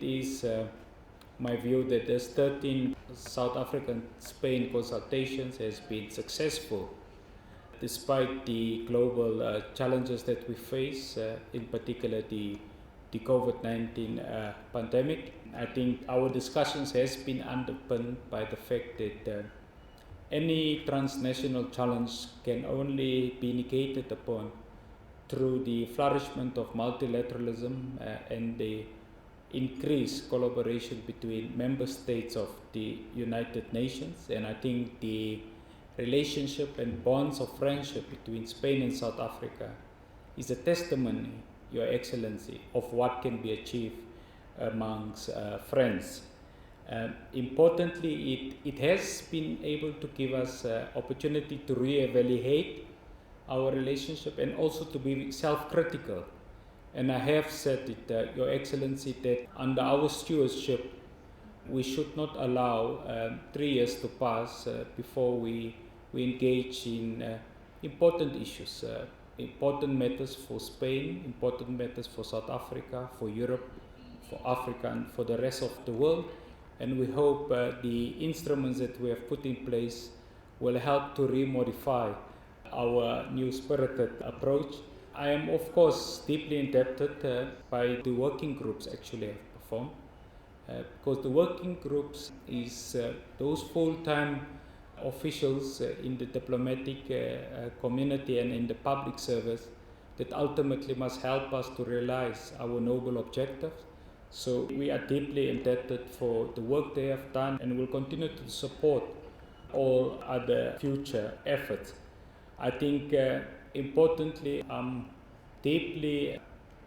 is my view that this 13 South African-Spain consultations has been successful despite the global challenges that we face, in particular the COVID-19 pandemic. I think our discussions has been underpinned by the fact that any transnational challenge can only be negated upon through the flourishment of multilateralism and the increased collaboration between member states of the United Nations. And I think the relationship and bonds of friendship between Spain and South Africa is a testimony, Your Excellency, of what can be achieved amongst friends. Importantly, it has been able to give us opportunity to re-evaluate our relationship and also to be self-critical. And I have said it, Your Excellency, that under our stewardship, we should not allow 3 years to pass before we engage in important issues, important matters for Spain, important matters for South Africa, for Europe, for Africa, and for the rest of the world. And we hope the instruments that we have put in place will help to remodify our new spirited approach. I am, of course, deeply indebted by the working groups actually have performed, because the working groups is those full-time officials in the diplomatic community and in the public service that ultimately must help us to realize our noble objectives. So we are deeply indebted for the work they have done and will continue to support all other future efforts. I think importantly, I'm deeply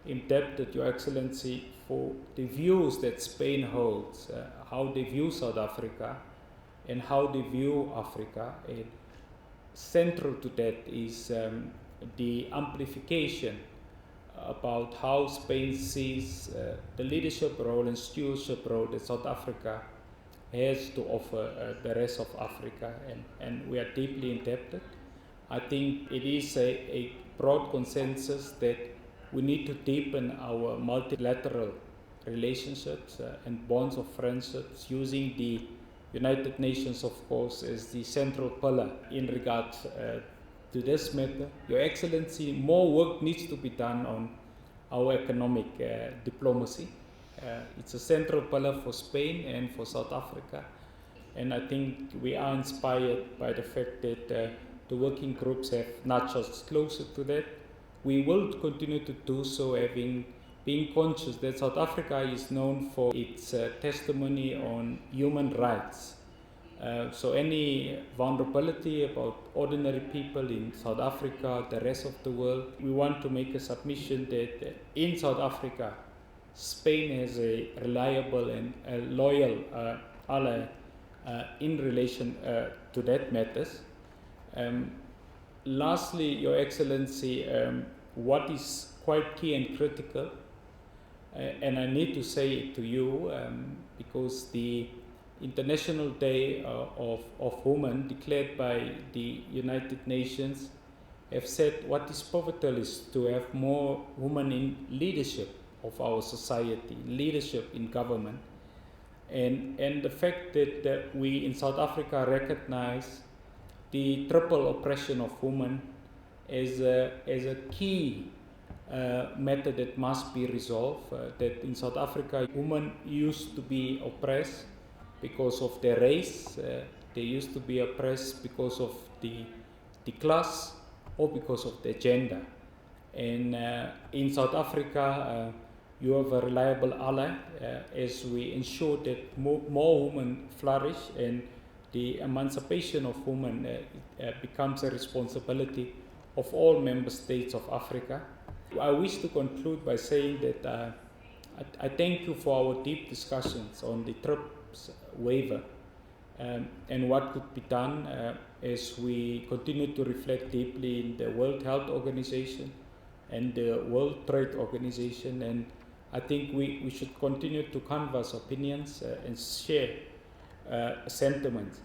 indebted, Your Excellency, for the views that Spain holds, how they view South Africa and how they view Africa. And central to that is the amplification about how Spain sees the leadership role and stewardship role that South Africa has to offer the rest of Africa, and we are deeply indebted. I think it is a broad consensus that we need to deepen our multilateral relationships and bonds of friendships using the United Nations, of course, as the central pillar in regards to this matter. Your Excellency, more work needs to be done on our economic diplomacy. It's a central pillar for Spain and for South Africa, and I think we are inspired by the fact that the working groups have nudged us closer to that. We will continue to do so, being conscious that South Africa is known for its testimony on human rights. So any vulnerability about ordinary people in South Africa, the rest of the world, we want to make a submission that in South Africa, Spain has a reliable and a loyal ally in relation to that matters. Lastly, Your Excellency, what is quite key and critical, and I need to say it to you because the International Day of Women declared by the United Nations have said what is pivotal is to have more women in leadership of our society, leadership in government, and the fact that we in South Africa recognize the triple oppression of women as a key matter that must be resolved. That in South Africa, women used to be oppressed because of their race, they used to be oppressed because of the class or because of their gender. And in South Africa, you have a reliable ally as we ensure that more women flourish and the emancipation of women becomes a responsibility of all member states of Africa. I wish to conclude by saying that I thank you for our deep discussions on the TRIPS waiver and what could be done as we continue to reflect deeply in the World Health Organization and the World Trade Organization. And I think we should continue to canvass opinions and share sentiments.